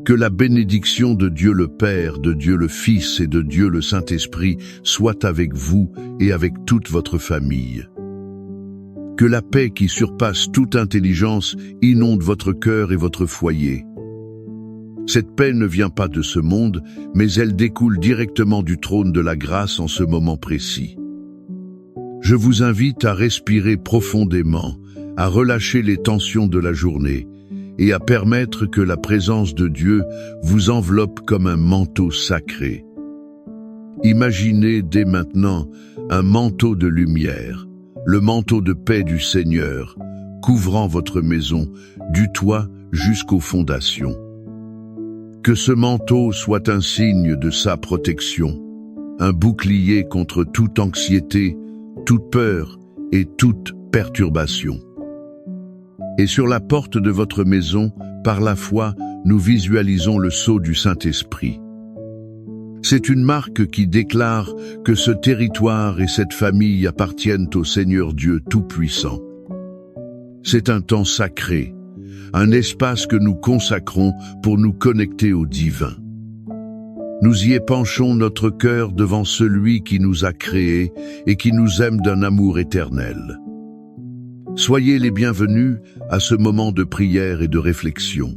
Que la bénédiction de Dieu le Père, de Dieu le Fils et de Dieu le Saint-Esprit soit avec vous et avec toute votre famille. Que la paix qui surpasse toute intelligence inonde votre cœur et votre foyer. Cette paix ne vient pas de ce monde, mais elle découle directement du trône de la grâce en ce moment précis. Je vous invite à respirer profondément, à relâcher les tensions de la journée et à permettre que la présence de Dieu vous enveloppe comme un manteau sacré. Imaginez dès maintenant un manteau de lumière, le manteau de paix du Seigneur, couvrant votre maison, du toit jusqu'aux fondations. Que ce manteau soit un signe de sa protection, un bouclier contre toute anxiété, toute peur et toute perturbation. Et sur la porte de votre maison, par la foi, nous visualisons le sceau du Saint-Esprit. C'est une marque qui déclare que ce territoire et cette famille appartiennent au Seigneur Dieu Tout-Puissant. C'est un temps sacré, un espace que nous consacrons pour nous connecter au divin. Nous y épanchons notre cœur devant celui qui nous a créés et qui nous aime d'un amour éternel. Soyez les bienvenus à ce moment de prière et de réflexion.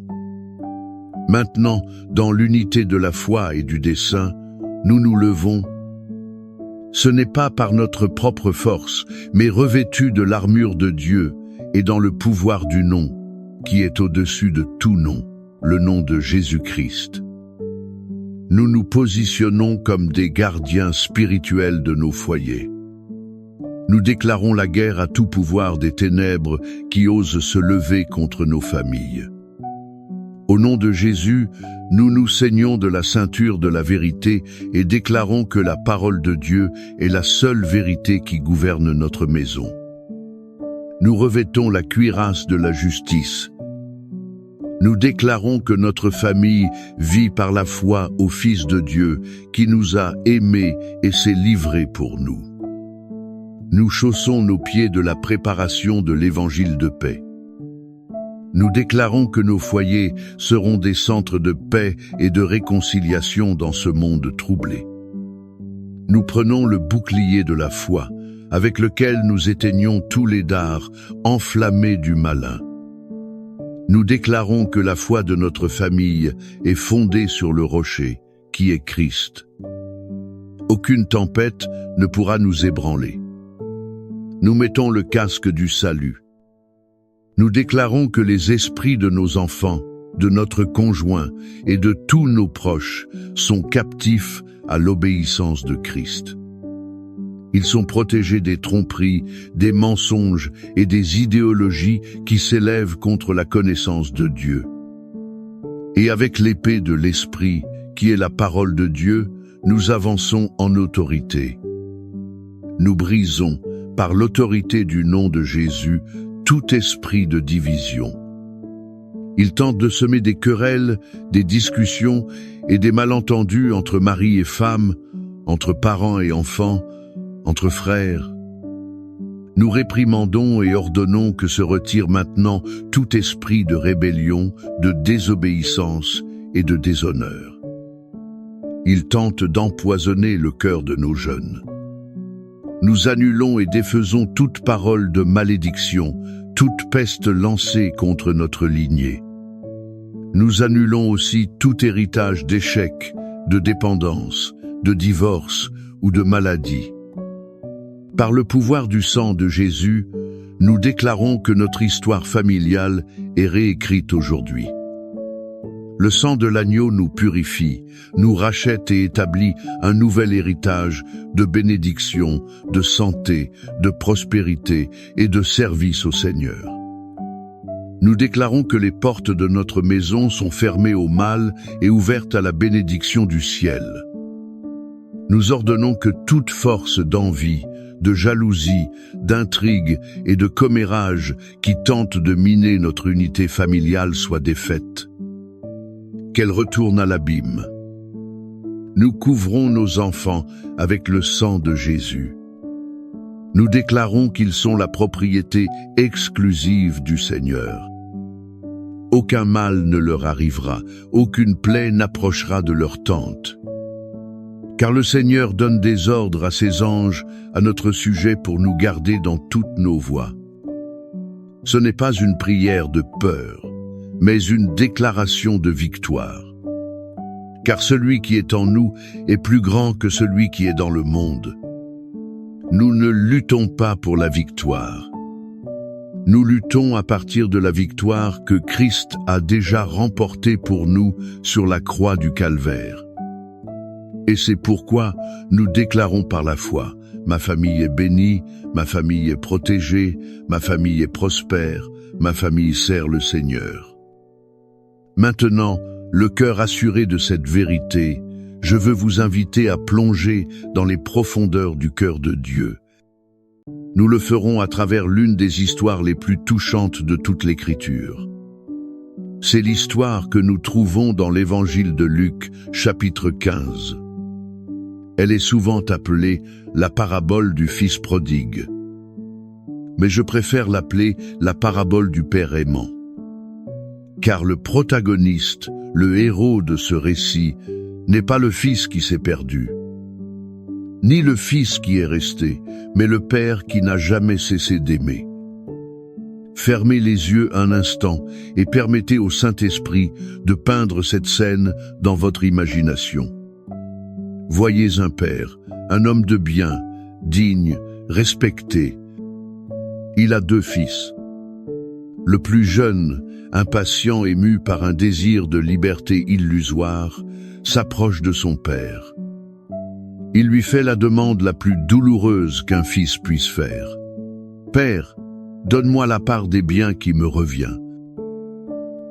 Maintenant, dans l'unité de la foi et du dessein, nous nous levons. Ce n'est pas par notre propre force, mais revêtus de l'armure de Dieu et dans le pouvoir du nom, qui est au-dessus de tout nom, le nom de Jésus-Christ. Nous nous positionnons comme des gardiens spirituels de nos foyers. Nous déclarons la guerre à tout pouvoir des ténèbres qui osent se lever contre nos familles. Au nom de Jésus, nous nous ceignons de la ceinture de la vérité et déclarons que la parole de Dieu est la seule vérité qui gouverne notre maison. Nous revêtons la cuirasse de la justice. Nous déclarons que notre famille vit par la foi au Fils de Dieu qui nous a aimés et s'est livré pour nous. Nous chaussons nos pieds de la préparation de l'évangile de paix. Nous déclarons que nos foyers seront des centres de paix et de réconciliation dans ce monde troublé. Nous prenons le bouclier de la foi, avec lequel nous éteignons tous les dards enflammés du malin. Nous déclarons que la foi de notre famille est fondée sur le rocher, qui est Christ. Aucune tempête ne pourra nous ébranler. Nous mettons le casque du salut. Nous déclarons que les esprits de nos enfants, de notre conjoint et de tous nos proches sont captifs à l'obéissance de Christ. Ils sont protégés des tromperies, des mensonges et des idéologies qui s'élèvent contre la connaissance de Dieu. Et avec l'épée de l'Esprit, qui est la parole de Dieu, nous avançons en autorité. Nous brisons, par l'autorité du nom de Jésus, tout esprit de division. Il tente de semer des querelles, des discussions et des malentendus entre mari et femme, entre parents et enfants, entre frères. Nous réprimandons et ordonnons que se retire maintenant tout esprit de rébellion, de désobéissance et de déshonneur. Il tente d'empoisonner le cœur de nos jeunes. Nous annulons et défaisons toute parole de malédiction, toute peste lancée contre notre lignée. Nous annulons aussi tout héritage d'échec, de dépendance, de divorce ou de maladie. Par le pouvoir du sang de Jésus, nous déclarons que notre histoire familiale est réécrite aujourd'hui. Le sang de l'agneau nous purifie, nous rachète et établit un nouvel héritage de bénédiction, de santé, de prospérité et de service au Seigneur. Nous déclarons que les portes de notre maison sont fermées au mal et ouvertes à la bénédiction du ciel. Nous ordonnons que toute force d'envie, de jalousie, d'intrigue et de commérage qui tente de miner notre unité familiale soit défaite. Qu'elle retourne à l'abîme. Nous couvrons nos enfants avec le sang de Jésus. Nous déclarons qu'ils sont la propriété exclusive du Seigneur. aucun mal ne leur arrivera, aucune plaie n'approchera de leur tente. Car le Seigneur donne des ordres à ses anges à notre sujet pour nous garder dans toutes nos voies. Ce n'est pas une prière de peur, mais une déclaration de victoire. Car celui qui est en nous est plus grand que celui qui est dans le monde. Nous ne luttons pas pour la victoire. Nous luttons à partir de la victoire que Christ a déjà remportée pour nous sur la croix du Calvaire. Et c'est pourquoi nous déclarons par la foi, ma famille est bénie, ma famille est protégée, ma famille est prospère, ma famille sert le Seigneur. Maintenant, le cœur assuré de cette vérité, je veux vous inviter à plonger dans les profondeurs du cœur de Dieu. Nous le ferons à travers l'une des histoires les plus touchantes de toute l'Écriture. C'est l'histoire que nous trouvons dans l'Évangile de Luc, chapitre 15. Elle est souvent appelée la parabole du Fils prodigue. Mais je préfère l'appeler la parabole du Père aimant. Car le protagoniste, le héros de ce récit, n'est pas le Fils qui s'est perdu, ni le Fils qui est resté, mais le Père qui n'a jamais cessé d'aimer. Fermez les yeux un instant et permettez au Saint-Esprit de peindre cette scène dans votre imagination. Voyez un père, un homme de bien, digne, respecté. Il a 2 fils. Le plus jeune, impatient et mu par un désir de liberté illusoire, s'approche de son père. Il lui fait la demande la plus douloureuse qu'un fils puisse faire. « Père, donne-moi la part des biens qui me revient. »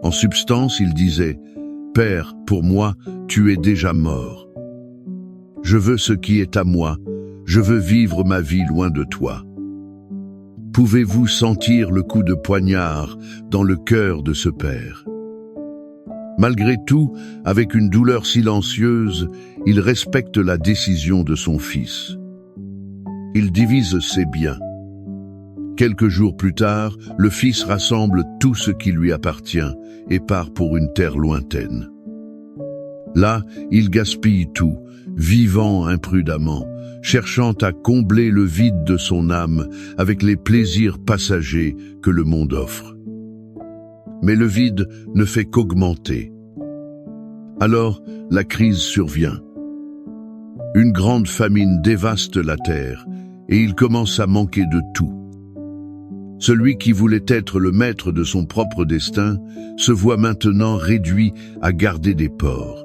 En substance, il disait, « Père, pour moi, tu es déjà mort. Je veux ce qui est à moi, je veux vivre ma vie loin de toi. » Pouvez-vous sentir le coup de poignard dans le cœur de ce père? Malgré tout, avec une douleur silencieuse, il respecte la décision de son fils. Il divise ses biens. Quelques jours plus tard, le fils rassemble tout ce qui lui appartient et part pour une terre lointaine. Là, il gaspille tout, vivant imprudemment, cherchant à combler le vide de son âme avec les plaisirs passagers que le monde offre. Mais le vide ne fait qu'augmenter. Alors, la crise survient. Une grande famine dévaste la terre et il commence à manquer de tout. Celui qui voulait être le maître de son propre destin se voit maintenant réduit à garder des porcs.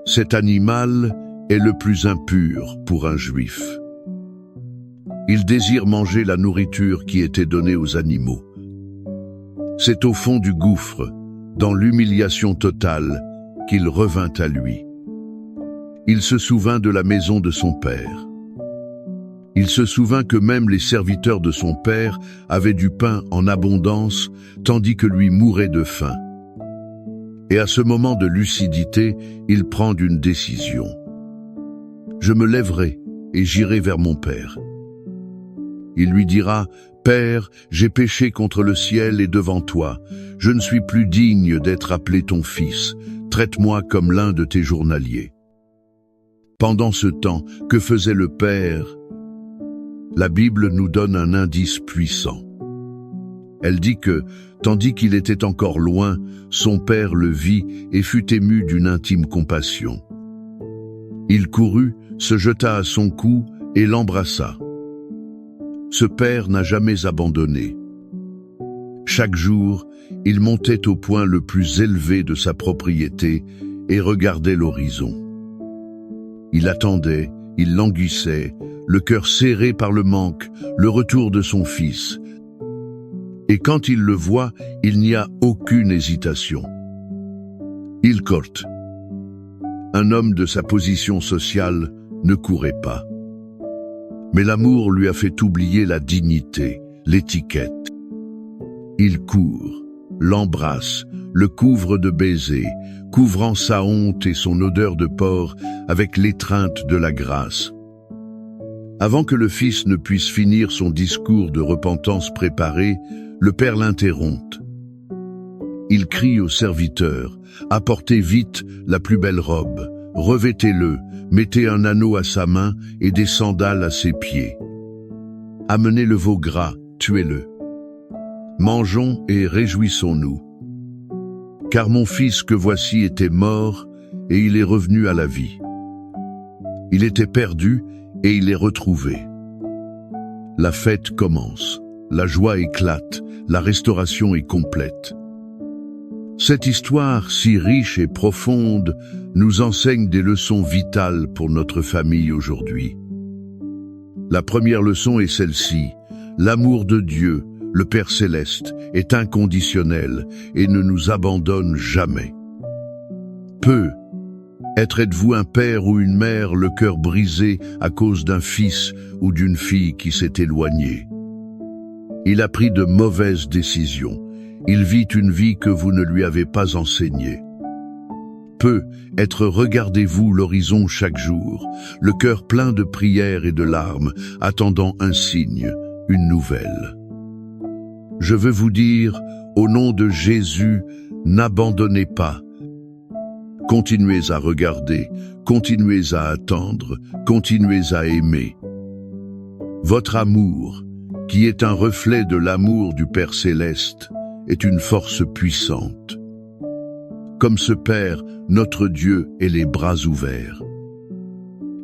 Cet animal est le plus impur pour un juif. Il désire manger la nourriture qui était donnée aux animaux. C'est au fond du gouffre, dans l'humiliation totale, qu'il revint à lui. Il se souvint de la maison de son père. Il se souvint que même les serviteurs de son père avaient du pain en abondance, tandis que lui mourait de faim. Et à ce moment de lucidité, il prend une décision. « Je me lèverai et j'irai vers mon père. » Il lui dira, « Père, j'ai péché contre le ciel et devant toi. Je ne suis plus digne d'être appelé ton fils. Traite-moi comme l'un de tes journaliers. » Pendant ce temps, que faisait le père? La Bible nous donne un indice puissant. Elle dit que, tandis qu'il était encore loin, son père le vit et fut ému d'une intime compassion. Il courut, se jeta à son cou et l'embrassa. Ce père n'a jamais abandonné. Chaque jour, il montait au point le plus élevé de sa propriété et regardait l'horizon. Il attendait, il languissait, le cœur serré par le manque, le retour de son fils. Et quand il le voit, il n'y a aucune hésitation. Il court. Un homme de sa position sociale ne courait pas. Mais l'amour lui a fait oublier la dignité, l'étiquette. Il court, l'embrasse, le couvre de baisers, couvrant sa honte et son odeur de porc avec l'étreinte de la grâce. Avant que le fils ne puisse finir son discours de repentance préparé, le père l'interrompt. « Il crie au serviteur, « Apportez vite la plus belle robe, revêtez-le, mettez un anneau à sa main et des sandales à ses pieds. Amenez le veau gras, tuez-le. Mangeons et réjouissons-nous. Car mon fils que voici était mort et il est revenu à la vie. Il était perdu et il est retrouvé. » La fête commence, la joie éclate, la restauration est complète. Cette histoire si riche et profonde nous enseigne des leçons vitales pour notre famille aujourd'hui. La première leçon est celle-ci: l'amour de Dieu, le Père Céleste, est inconditionnel et ne nous abandonne jamais. Êtes-vous un père ou une mère le cœur brisé à cause d'un fils ou d'une fille qui s'est éloigné? Il a pris de mauvaises décisions. Il vit une vie que vous ne lui avez pas enseignée. Regardez-vous l'horizon chaque jour, le cœur plein de prières et de larmes, attendant un signe, une nouvelle. Je veux vous dire, au nom de Jésus, n'abandonnez pas. Continuez à regarder, continuez à attendre, continuez à aimer. Votre amour, qui est un reflet de l'amour du Père Céleste, est une force puissante. Comme ce Père, notre Dieu est les bras ouverts.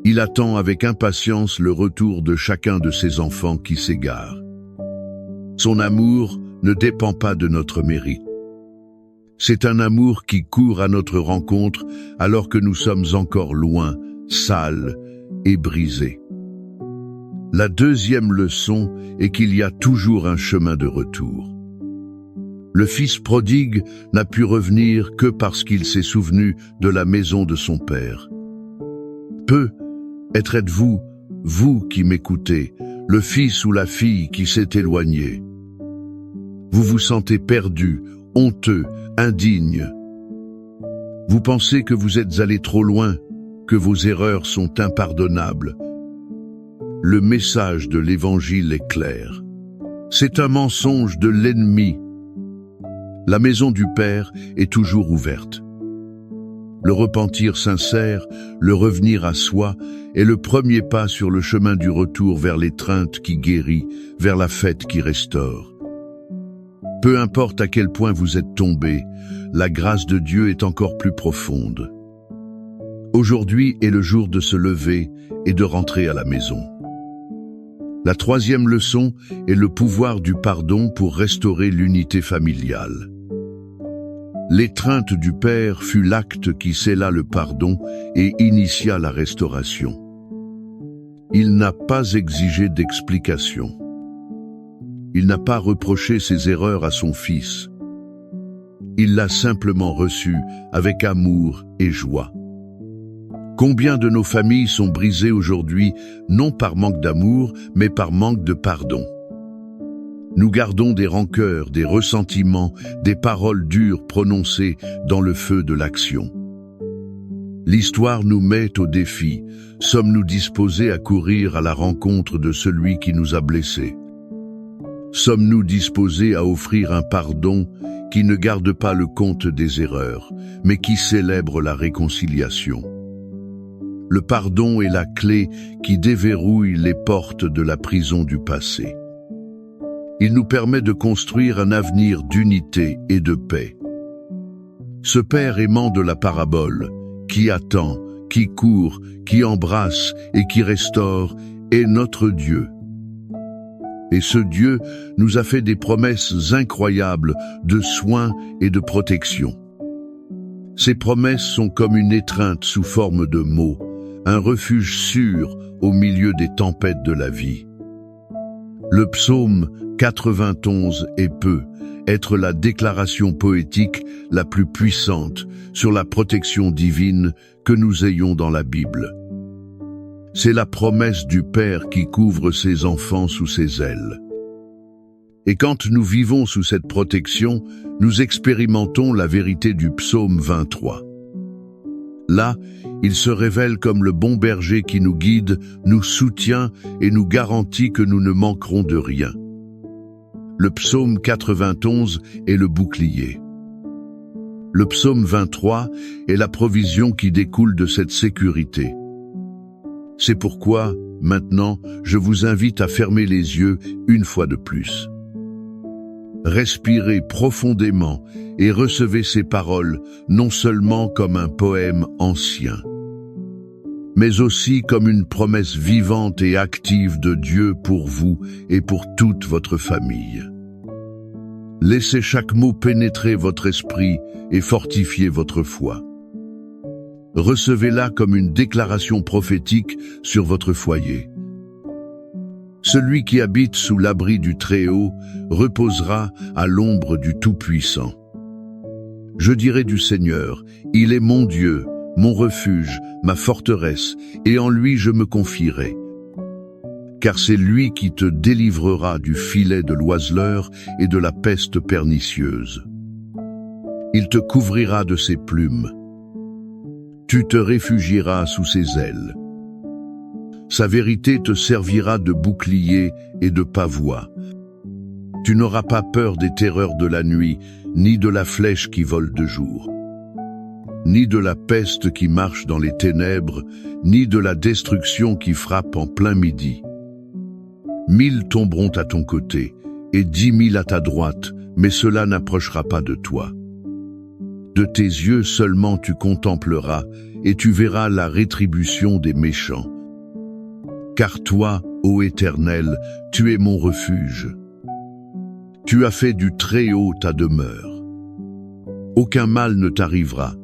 Il attend avec impatience le retour de chacun de ses enfants qui s'égarent. Son amour ne dépend pas de notre mérite. C'est un amour qui court à notre rencontre alors que nous sommes encore loin, sales et brisés. La deuxième leçon est qu'il y a toujours un chemin de retour. Le fils prodigue n'a pu revenir que parce qu'il s'est souvenu de la maison de son père. Êtes-vous, vous qui m'écoutez, le fils ou la fille qui s'est éloigné? Vous vous sentez perdu, honteux, indigne. Vous pensez que vous êtes allé trop loin, que vos erreurs sont impardonnables. Le message de l'Évangile est clair. C'est un mensonge de l'ennemi. La maison du Père est toujours ouverte. Le repentir sincère, le revenir à soi, est le premier pas sur le chemin du retour vers l'étreinte qui guérit, vers la fête qui restaure. Peu importe à quel point vous êtes tombé, la grâce de Dieu est encore plus profonde. Aujourd'hui est le jour de se lever et de rentrer à la maison. La troisième leçon est le pouvoir du pardon pour restaurer l'unité familiale. L'étreinte du Père fut l'acte qui scella le pardon et initia la restauration. Il n'a pas exigé d'explication. Il n'a pas reproché ses erreurs à son fils. Il l'a simplement reçu avec amour et joie. Combien de nos familles sont brisées aujourd'hui, non par manque d'amour, mais par manque de pardon? Nous gardons des rancœurs, des ressentiments, des paroles dures prononcées dans le feu de l'action. L'histoire nous met au défi. Sommes-nous disposés à courir à la rencontre de celui qui nous a blessés? Sommes-nous disposés à offrir un pardon qui ne garde pas le compte des erreurs, mais qui célèbre la réconciliation? Le pardon est la clé qui déverrouille les portes de la prison du passé. Il nous permet de construire un avenir d'unité et de paix. Ce Père aimant de la parabole, qui attend, qui court, qui embrasse et qui restaure, est notre Dieu. Et ce Dieu nous a fait des promesses incroyables de soins et de protection. Ces promesses sont comme une étreinte sous forme de mots, un refuge sûr au milieu des tempêtes de la vie. Le psaume 91 peut être la déclaration poétique la plus puissante sur la protection divine que nous ayons dans la Bible. C'est la promesse du Père qui couvre ses enfants sous ses ailes. Et quand nous vivons sous cette protection, nous expérimentons la vérité du psaume 23. Là, il se révèle comme le bon berger qui nous guide, nous soutient et nous garantit que nous ne manquerons de rien. Le psaume 91 est le bouclier. Le psaume 23 est la provision qui découle de cette sécurité. C'est pourquoi, maintenant, je vous invite à fermer les yeux une fois de plus. Respirez profondément et recevez ces paroles non seulement comme un poème ancien, mais aussi comme une promesse vivante et active de Dieu pour vous et pour toute votre famille. Laissez chaque mot pénétrer votre esprit et fortifier votre foi. Recevez-la comme une déclaration prophétique sur votre foyer. Celui qui habite sous l'abri du Très-Haut reposera à l'ombre du Tout-Puissant. Je dirai du Seigneur, il est mon Dieu, mon refuge, ma forteresse, et en lui je me confierai. Car c'est lui qui te délivrera du filet de l'oiseleur et de la peste pernicieuse. Il te couvrira de ses plumes. Tu te réfugieras sous ses ailes. Sa vérité te servira de bouclier et de pavois. Tu n'auras pas peur des terreurs de la nuit, ni de la flèche qui vole de jour, ni de la peste qui marche dans les ténèbres, ni de la destruction qui frappe en plein midi. 1000 tomberont à ton côté, et 10 000 à ta droite, mais cela n'approchera pas de toi. De tes yeux seulement tu contempleras, et tu verras la rétribution des méchants. Car toi, ô Éternel, tu es mon refuge. Tu as fait du Très-Haut ta demeure. Aucun mal ne t'arrivera,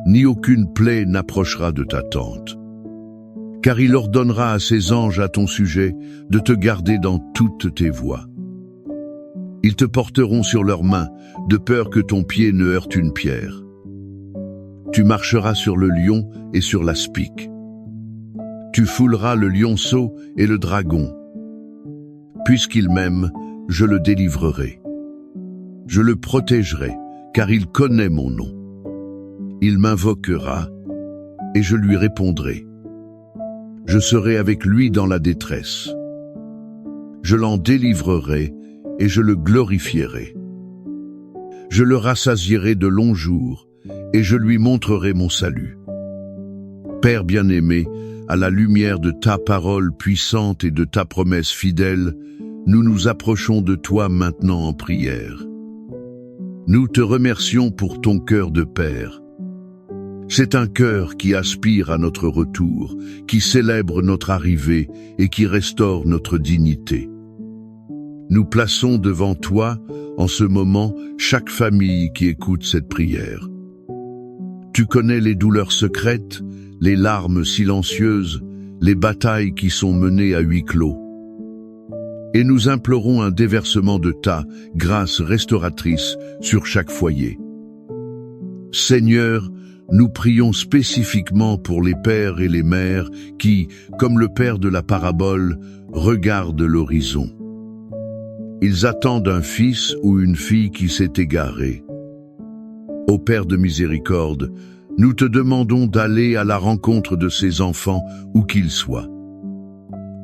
ni aucune plaie n'approchera de ta tente. Car il ordonnera à ses anges à ton sujet de te garder dans toutes tes voies. Ils te porteront sur leurs mains, de peur que ton pied ne heurte une pierre. Tu marcheras sur le lion et sur l'aspic. Tu fouleras le lionceau et le dragon. Puisqu'il m'aime, je le délivrerai. Je le protégerai, car il connaît mon nom. Il m'invoquera, et je lui répondrai. Je serai avec lui dans la détresse. Je l'en délivrerai, et je le glorifierai. Je le rassasierai de longs jours, et je lui montrerai mon salut. Père bien-aimé, à la lumière de ta parole puissante et de ta promesse fidèle, nous nous approchons de toi maintenant en prière. Nous te remercions pour ton cœur de Père. C'est un cœur qui aspire à notre retour, qui célèbre notre arrivée et qui restaure notre dignité. Nous plaçons devant toi, en ce moment, chaque famille qui écoute cette prière. Tu connais les douleurs secrètes, les larmes silencieuses, les batailles qui sont menées à huis clos. Et nous implorons un déversement de ta grâce restauratrice sur chaque foyer. Seigneur, nous prions spécifiquement pour les pères et les mères qui, comme le père de la parabole, regardent l'horizon. Ils attendent un fils ou une fille qui s'est égaré. Ô Père de miséricorde, nous te demandons d'aller à la rencontre de ces enfants où qu'ils soient.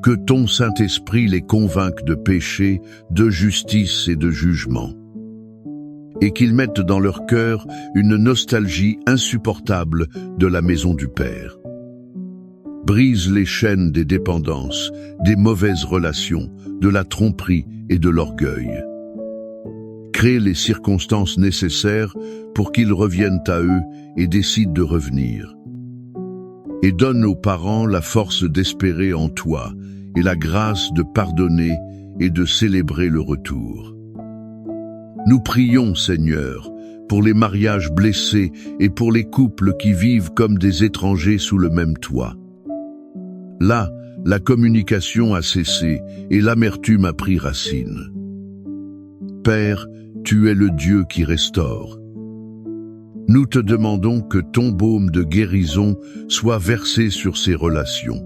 Que ton Saint-Esprit les convainque de péché, de justice et de jugement. Et qu'ils mettent dans leur cœur une nostalgie insupportable de la maison du Père. Brise les chaînes des dépendances, des mauvaises relations, de la tromperie et de l'orgueil. Crée les circonstances nécessaires pour qu'ils reviennent à eux et décident de revenir. Et donne aux parents la force d'espérer en toi et la grâce de pardonner et de célébrer le retour. Nous prions, Seigneur, pour les mariages blessés et pour les couples qui vivent comme des étrangers sous le même toit. Là, la communication a cessé et l'amertume a pris racine. Père, tu es le Dieu qui restaure. Nous te demandons que ton baume de guérison soit versé sur ces relations.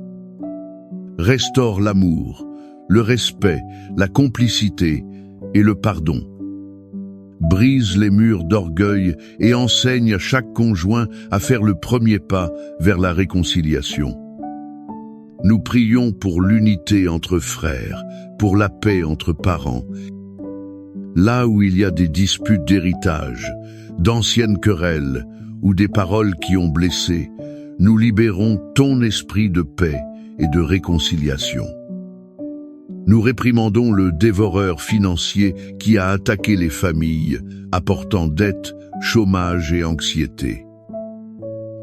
Restaure l'amour, le respect, la complicité et le pardon. Brise les murs d'orgueil et enseigne à chaque conjoint à faire le premier pas vers la réconciliation. Nous prions pour l'unité entre frères, pour la paix entre parents. Là où il y a des disputes d'héritage, d'anciennes querelles ou des paroles qui ont blessé, nous libérons ton esprit de paix et de réconciliation. Nous réprimandons le dévoreur financier qui a attaqué les familles, apportant dettes, chômage et anxiété.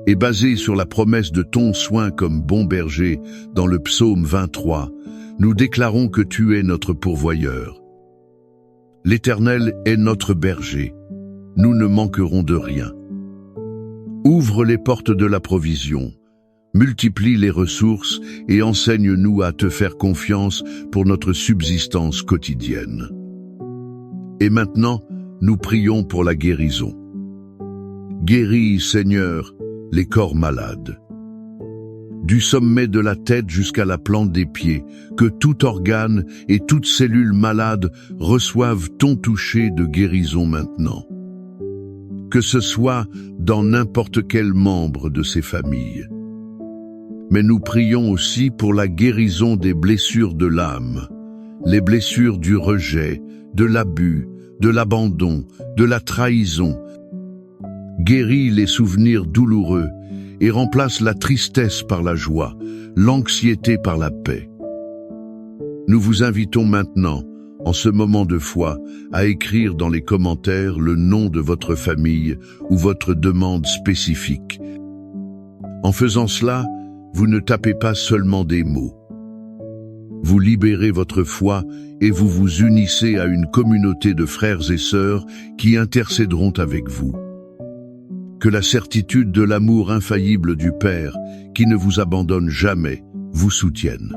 Et basé sur la promesse de ton soin comme bon berger dans le psaume 23, nous déclarons que tu es notre pourvoyeur. L'Éternel est notre berger, nous ne manquerons de rien. Ouvre les portes de la provision, multiplie les ressources et enseigne-nous à te faire confiance pour notre subsistance quotidienne. Et maintenant, nous prions pour la guérison. Guéris, Seigneur, les corps malades. Du sommet de la tête jusqu'à la plante des pieds, que tout organe et toute cellule malade reçoivent ton toucher de guérison maintenant. Que ce soit dans n'importe quel membre de ces familles. Mais nous prions aussi pour la guérison des blessures de l'âme, les blessures du rejet, de l'abus, de l'abandon, de la trahison. Guéris les souvenirs douloureux et remplace la tristesse par la joie, l'anxiété par la paix. Nous vous invitons maintenant, en ce moment de foi, à écrire dans les commentaires le nom de votre famille ou votre demande spécifique. En faisant cela, vous ne tapez pas seulement des mots. Vous libérez votre foi et vous vous unissez à une communauté de frères et sœurs qui intercéderont avec vous. Que la certitude de l'amour infaillible du Père, qui ne vous abandonne jamais, vous soutienne.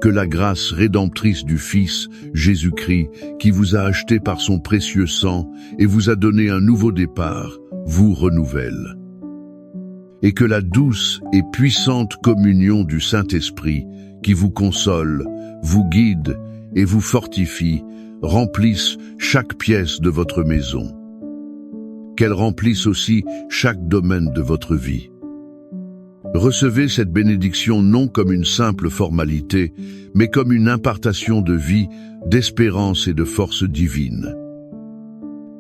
Que la grâce rédemptrice du Fils, Jésus-Christ, qui vous a acheté par son précieux sang et vous a donné un nouveau départ, vous renouvelle. Et que la douce et puissante communion du Saint-Esprit, qui vous console, vous guide et vous fortifie, remplisse chaque pièce de votre maison. Qu'elle remplisse aussi chaque domaine de votre vie. Recevez cette bénédiction non comme une simple formalité, mais comme une impartation de vie, d'espérance et de force divine.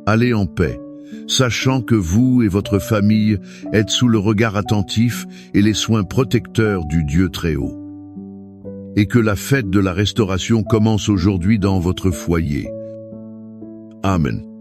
Allez en paix, sachant que vous et votre famille êtes sous le regard attentif et les soins protecteurs du Dieu Très-Haut. Et que la fête de la restauration commence aujourd'hui dans votre foyer. Amen.